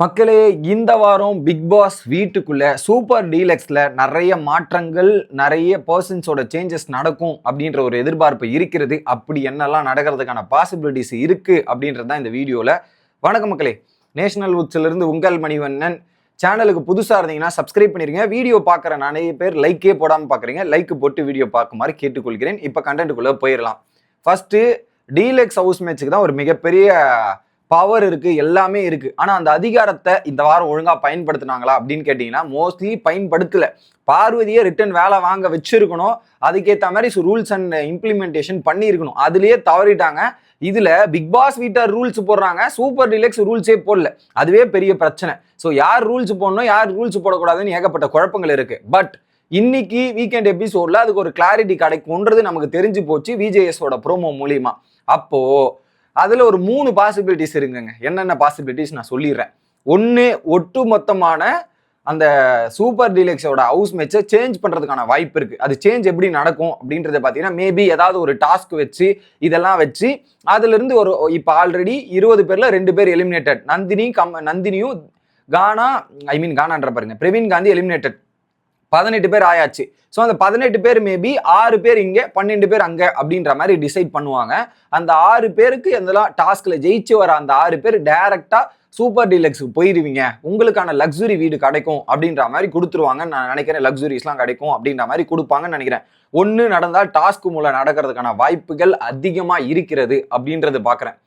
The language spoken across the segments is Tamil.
மக்களே, இந்த வாரம் பிக் பாஸ் வீட்டுக்குள்ள சூப்பர் டீலக்ஸ்ல நிறைய மாற்றங்கள், நிறைய பர்சன்ஸோட சேஞ்சஸ் நடக்கும் அப்படின்ற ஒரு எதிர்பார்ப்பு இருக்கிறது. அப்படி என்னெல்லாம் நடக்கிறதுக்கான பாசிபிலிட்டிஸ் இருக்கு அப்படின்றது தான் இந்த வீடியோல. வணக்கம் மக்களே, நேஷனல் வுட்ஸ்ல இருந்து உங்கள் மணிவண்ணன். சேனலுக்கு புதுசா இருந்தீங்கன்னா சப்ஸ்கிரைப் பண்ணிருங்க. வீடியோ பார்க்குற நிறைய பேர் லைக்கே போடாமல் பார்க்குறீங்க. லைக் போட்டு வீடியோ பார்க்குமாறு கேட்டுக்கொள்கிறேன். இப்போ கண்டென்ட்டுக்குள்ள போயிடலாம். ஃபர்ஸ்ட் டீலக்ஸ் ஹவுஸ் மேட்சுக்கு தான் ஒரு மிகப்பெரிய பவர் இருக்கு, எல்லாமே இருக்கு. ஆனா அந்த அதிகாரத்தை இந்த வாரம் ஒழுங்கா பயன்படுத்தினாங்களா அப்படின்னு கேட்டீங்கன்னா மோஸ்ட்லி பயன்படுத்தல. பார்வதியை ரிட்டர்ன் வேலை வாங்க வச்சிருக்கணும், அதுக்கேற்ற மாதிரி ரூல்ஸ் அண்ட் இம்ப்ளிமெண்டேஷன் பண்ணியிருக்கணும். அதுலயே தவறிட்டாங்க. இதுல பிக் பாஸ் வீட்டர் ரூல்ஸ் போடுறாங்க, சூப்பர் டீலக்ஸ் ரூல்ஸே போடல. அதுவே பெரிய பிரச்சனை. ஸோ யார் ரூல்ஸ் போடணும், யார் ரூல்ஸ் போடக்கூடாதுன்னு ஏகப்பட்ட குழப்பங்கள் இருக்கு. பட் இன்னைக்கு வீக்கெண்ட் எபிசோட்ல அதுக்கு ஒரு கிளாரிட்டி கிடைக்கும்ன்றது நமக்கு தெரிஞ்சு போச்சு விஜேஎஸோட ப்ரோமோ மூலியமா. அப்போ அதுல ஒரு 3 பாசிபிலிட்டிஸ் இருக்குங்க. என்னென்ன பாசிபிலிட்டிஸ் நான் சொல்லிடுறேன். ஒன்று, ஒட்டு மொத்தமான அந்த சூப்பர் டீலக்ஸோட ஹவுஸ் மேட்சை சேஞ்ச் பண்றதுக்கான வாய்ப்பு இருக்கு. அது சேஞ்ச் எப்படி நடக்கும் அப்படின்றத பார்த்தீங்கன்னா, மேபி ஏதாவது ஒரு டாஸ்க் வச்சு இதெல்லாம் வச்சு அதுல இருந்து ஒரு இப்போ ஆல்ரெடி 20 பேர்ல 2 பேர் எலிமினேட்டட். நந்தினியும் கானான்ற பாருங்க, பிரவீன் காந்தி எலிமினேட்டட். 18 பேர் ஆயாச்சு. ஸோ அந்த 18 பேர் மேபி 6 பேர் இங்கே 12 பேர் அங்கே அப்படின்ற மாதிரி டிசைட் பண்ணுவாங்க. அந்த 6 பேருக்கு எந்தெல்லாம் டாஸ்க்ல ஜெயிச்சு வர அந்த 6 பேர் டைரக்டா சூப்பர் டீலக்ஸுக்கு போயிருவீங்க, உங்களுக்கான லக்ஸுரி வீடு கிடைக்கும் அப்படின்ற மாதிரி கொடுத்துருவாங்கன்னு நான் நினைக்கிறேன். லக்ஸுரிஸ்லாம் கிடைக்கும் அப்படின்ற மாதிரி கொடுப்பாங்கன்னு நினைக்கிறேன். ஒன்று நடந்தால் டாஸ்க் மூலம் நடக்கிறதுக்கான வாய்ப்புகள் அதிகமாக இருக்கிறது அப்படின்றது பார்க்குறேன்.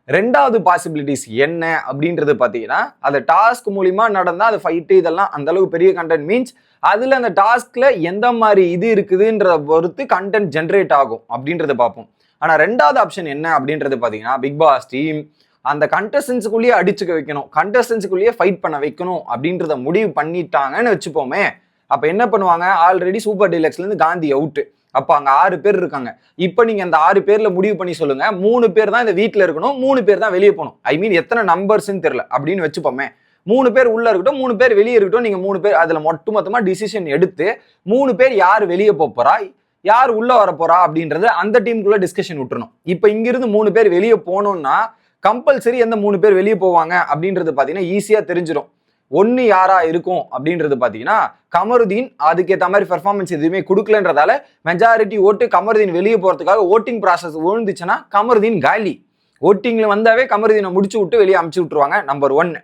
ரெண்டாவது பாசிபிலிட்டிஸ் என்ன அப்படின்றது பார்த்தீங்கன்னா, அந்த டாஸ்க் மூலியமா நடந்தால் அது ஃபைட்டு இதெல்லாம் அந்த அளவுக்கு பெரிய கண்டென்ட் மீன்ஸ் அதில் அந்த டாஸ்க்ல எந்த மாதிரி இது இருக்குதுன்றத பொறுத்து கண்டென்ட் ஜென்ரேட் ஆகும் அப்படின்றத பார்ப்போம். ஆனால் ரெண்டாவது ஆப்ஷன் என்ன அப்படின்றது பார்த்தீங்கன்னா, பிக் பாஸ் டீம் அந்த கண்டஸ்டன்ஸுக்குள்ளேயே அடிச்சுக்க வைக்கணும், கண்டஸ்டன்ஸுக்குள்ளேயே ஃபைட் பண்ண வைக்கணும் அப்படின்றத முடிவு பண்ணிட்டாங்கன்னு வச்சுப்போமே. அப்போ என்ன பண்ணுவாங்க, ஆல்ரெடி சூப்பர் டீலக்ஸ்லேருந்து காந்தி அவுட்டு. அப்போ அங்கே 6 பேர் இருக்காங்க. இப்போ நீங்கள் அந்த 6 பேர்ல முடிவு பண்ணி சொல்லுங்க, 3 பேர் தான் இந்த வீட்டில் இருக்கணும், 3 பேர் தான் வெளியே போகணும். ஐ மீன் எத்தனை நம்பர்ஸ்ன்னு தெரியல அப்படின்னு வச்சுப்போமே. 3 பேர் உள்ள இருக்கட்டும், 3 பேர் வெளியே இருக்கட்டும். நீங்க 3 பேர் அதுல மொத்தமா டிசிஷன் எடுத்து 3 பேர் யார் வெளியே போறா, யார் உள்ள வர போறா அப்படின்றது அந்த டீமுக்குள்ள டிஸ்கஷன் விட்டுறணும். இப்போ இங்கிருந்து 3 பேர் வெளியே போகணும்னா கம்பல்சரி எந்த 3 பேர் வெளியே போவாங்க அப்படின்றது பாத்தீங்கன்னா ஈஸியா தெரிஞ்சிடும். ஒன்னு யாரா இருக்கும் அப்படின்றது பாத்தீங்கன்னா கமருதீன். அதுக்கேற்ற மாதிரி பெர்ஃபார்மன்ஸ் எதுவுமே கொடுக்கலன்றதால மெஜாரிட்டி ஓட்டு கமருதீன் வெளியே போறதுக்காக ஓட்டிங் ப்ராசஸ் விழுந்துச்சுன்னா கமருதீன் காலி. ஓட்டிங்ல வந்தாவே கமருதீனை முடிச்சு விட்டு வெளியே அமுச்சு விட்டுருவாங்க. நம்பர் 1.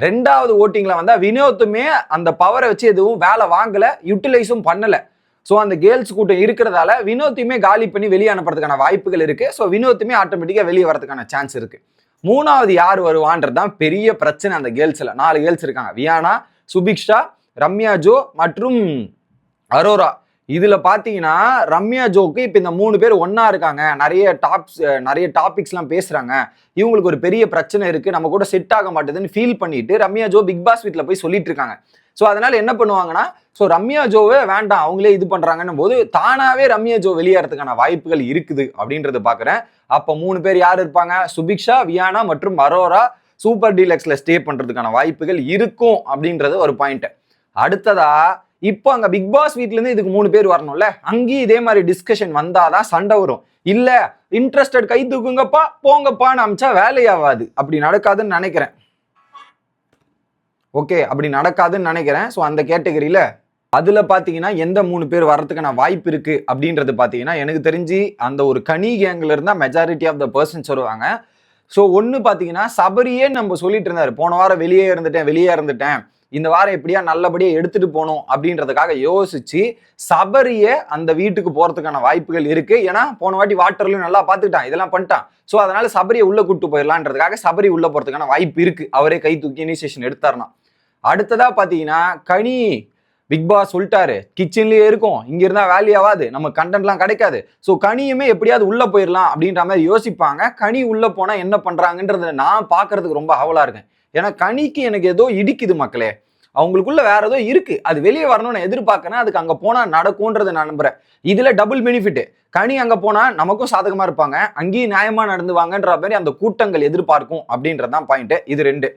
ரெண்டாவது ஓட்டிங்ல வந்தா வினோத்துமே அந்த பவரை வச்சு எதுவும் வேலை வாங்கல, யூட்டிலைஸும் பண்ணல. ஸோ அந்த கேர்ள்ஸ் கூட்டம் இருக்கிறதால வினோத்தையுமே காலி பண்ணி வெளியே அனுப்புறதுக்கான வாய்ப்புகள் இருக்கு. ஸோ வினோத்துமே ஆட்டோமேட்டிக்கா வெளியே வரதுக்கான சான்ஸ் இருக்கு. மூணாவது யார் வருவான்றது தான் பெரிய பிரச்சனை. அந்த கேர்ள்ஸ்ல 4 கேர்ள்ஸ் இருக்காங்க, வியானா, சுபிக்ஷா, ரம்யா ஜோ மற்றும் அரோரா. இதுல பாத்தீங்கன்னா ரம்யா ஜோக்கு இப்ப இந்த 3 பேர் ஒன்னா இருக்காங்க, நிறைய டாபிக்ஸ் எல்லாம் பேசுறாங்க, இவங்களுக்கு ஒரு பெரிய பிரச்சனை இருக்கு, நம்ம கூட செட் ஆக மாட்டேதுன்னு ஃபீல் பண்ணிட்டு ரம்யா ஜோ பிக் பாஸ் வீட்ல போய் சொல்லிட்டு இருக்காங்க. ஸோ அதனால என்ன பண்ணுவாங்கன்னா, ஸோ ரம்யா ஜோவே வேண்டாம், அவங்களே இது பண்றாங்கன்னு போது தானாவே ரம்யா ஜோ வெளியேறதுக்கான வாய்ப்புகள் இருக்குது அப்படின்றது பாக்குறேன். அப்ப 3 பேர் யார் இருப்பாங்க, சுபிக்ஷா, வியானா மற்றும் அரோரா சூப்பர் டீலக்ஸ்ல ஸ்டே பண்றதுக்கான வாய்ப்புகள் இருக்கும் அப்படின்றது ஒரு பாயிண்ட். அடுத்ததா இப்போ அங்க பிக் பாஸ் வீட்ல இருந்து இதுக்கு 3 பேர் வரணும்ல, அங்கேயும் இதே மாதிரி டிஸ்கஷன் வந்தாதான் சண்டை வரும். இல்ல இன்ட்ரெஸ்டட் கை தூக்குங்கப்பா போங்கப்பான்னு அமிச்சா வேலையாவாது. அப்படி நடக்காதுன்னு நினைக்கிறேன். ஓகே, அப்படி நடக்காதுன்னு நினைக்கிறேன். ஸோ அந்த கேட்டகரியில அதுல பாத்தீங்கன்னா எந்த 3 பேர் வர்றதுக்கான வாய்ப்பு இருக்கு அப்படின்றது பாத்தீங்கன்னா, எனக்கு தெரிஞ்சு அந்த ஒரு கனி கேங்ல இருந்தா மெஜாரிட்டி ஆஃப் த பர்சன்ஸ் வருவாங்க. ஸோ ஒன்னு பாத்தீங்கன்னா சபரியே நம்ம சொல்லிட்டு இருந்தாரு, போன வாரம் வெளியே இருந்துட்டேன், இந்த வாரம் எப்படியா நல்லபடியா எடுத்துட்டு போகணும் அப்படின்றதுக்காக யோசிச்சு சபரிய அந்த வீட்டுக்கு போறதுக்கான வாய்ப்புகள் இருக்கு. ஏன்னா போன வாட்டி வாட்டர்லயும் நல்லா பாத்துக்கிட்டான், இதெல்லாம் பண்ணிட்டான். ஸோ அதனால சபரியை உள்ள கூட்டு போயிடலான்றதுக்காக சபரி உள்ள போறதுக்கான வாய்ப்பு இருக்கு, அவரே கை தூக்கி இனிஷியேஷன் எடுத்தாருனா. அடுத்ததா பாத்தீங்கன்னா கனி, பிக் பாஸ் சொல்லிட்டாரு கிச்சன்லயே இருக்கும், இங்க இருந்தா வேல்யூ ஆகாது, நம்ம கண்டென்ட்லாம் கிடைக்காது. ஸோ கனியுமே எப்படியாவது உள்ள போயிடலாம் அப்படின்ற மாதிரி யோசிப்பாங்க. கனி உள்ள போனா என்ன பண்றாங்கன்றத நான் பாக்குறதுக்கு ரொம்ப ஆவலா இருக்கேன். ஏன்னா கனிக்கு எனக்கு ஏதோ இடிக்குது மக்களே, அவங்களுக்குள்ள வேற ஏதோ இருக்கு, அது வெளியே வரணும்னு எதிர்பார்க்கறேன். அதுக்கு அங்க போனா நடக்கும்ன்றதை நான் நம்புறேன். இதுல டபுள் பெனிஃபிட், கனி அங்க போனா நமக்கும் சாதகமா இருப்பாங்க, அங்கேயும் நியாயமா நடந்துவாங்கன்ற மாதிரி அந்த கூட்டங்கள் எதிர்பார்க்கும் அப்படின்றதான் பாயிண்ட். இது 2.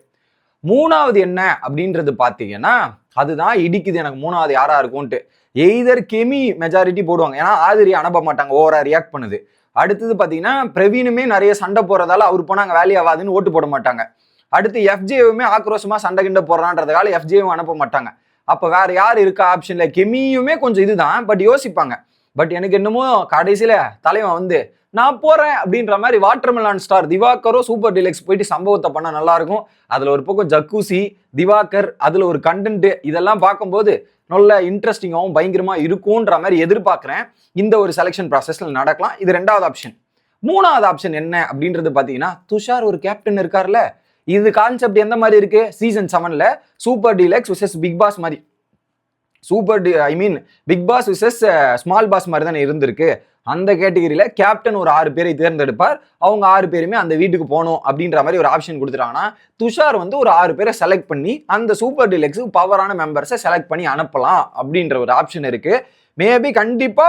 மூணாவது என்ன அப்படின்றது பாத்தீங்கன்னா, அதுதான் இடிக்குது எனக்கு. மூணாவது யாரா இருக்கும்ட்டு எய்தர் கெமி மெஜாரிட்டி போடுவாங்க, ஏன்னா ஆதிரி அனுப்ப மாட்டாங்க, ஓவரா ரியாக்ட் பண்ணுது. அடுத்தது பாத்தீங்கன்னா பிரவீனுமே நிறைய சண்டை போறதால அவர் போனா அங்க வேலையாவாதுன்னு ஓட்டு போட மாட்டாங்க. அடுத்து எஃப்ஜேவுமே ஆக்ரோஷமா சண்டை கிண்ட போடுறான்றதுக்கால எஃப்ஜேவும் அனுப்ப மாட்டாங்க. அப்ப வேற யார் இருக்கா ஆப்ஷன்ல? கெமியுமே கொஞ்சம் இதுதான், பட் யோசிப்பாங்க. பட் எனக்கு என்னமோ கடைசியில தலைவன் வந்து நான் போறேன் அப்படின்ற மாதிரி வாட்டர்மெலான் ஸ்டார் திவாகரோ சூப்பர் டீலக்ஸ் போயிட்டு சம்பவத்தை பண்ண நல்லா இருக்கும். அதுல ஒரு பக்கம் ஜக்கூசி, திவாகர், அதுல ஒரு கண்டென்ட், இதெல்லாம் பார்க்கும்போது நல்ல இன்ட்ரெஸ்டிங்காகவும் பயங்கரமா இருக்கும்ன்ற மாதிரி எதிர்பார்க்கிறேன். இந்த ஒரு செலெக்ஷன் ப்ராசஸ்ல நடக்கலாம். இது 2வது ஆப்ஷன். 3வது ஆப்ஷன் என்ன அப்படின்றது பாத்தீங்கன்னா, துஷார் ஒரு கேப்டன் இருக்கார்ல, இது கான்செப்ட் எந்த மாதிரி இருக்கு? சீசன் 7ல super deluxe versus Bigg Boss மாதிரி, Bigg Boss versus small boss மாதிரி தானே இருந்திருக்கு. அந்த கேட்டகரியில கேப்டன் ஒரு 6 பேரை தேர்ந்தெடுப்பார். அவங்க 6 பேருமே அந்த வீட்டுக்கு போகணும் அப்படின்ற மாதிரி ஒரு ஆப்ஷன் கொடுத்துட்டாங்கன்னா, துஷார் வந்து ஒரு 6 பேரை செலக்ட் பண்ணி அந்த சூப்பர் டீலக்ஸுக்கு பவரான மெம்பர்ஸை செலக்ட் பண்ணி அனுப்பலாம் அப்படின்ற ஒரு ஆப்ஷன் இருக்கு. மேபி கண்டிப்பா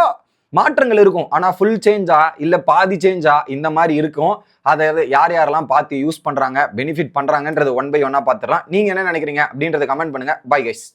மாற்றங்கள் இருக்கும். ஆனா ஃபுல் சேஞ்சா இல்ல பாதி சேஞ்சா இந்த மாதிரி இருக்கும். அதை யார் யாரெல்லாம் பார்த்து யூஸ் பண்றாங்க, பெனிஃபிட் பண்றாங்கன்றது 1 by 1 பார்த்துடலாம். நீங்க என்ன நினைக்கிறீங்க அப்படின்றத கமெண்ட் பண்ணுங்க. Bye guys.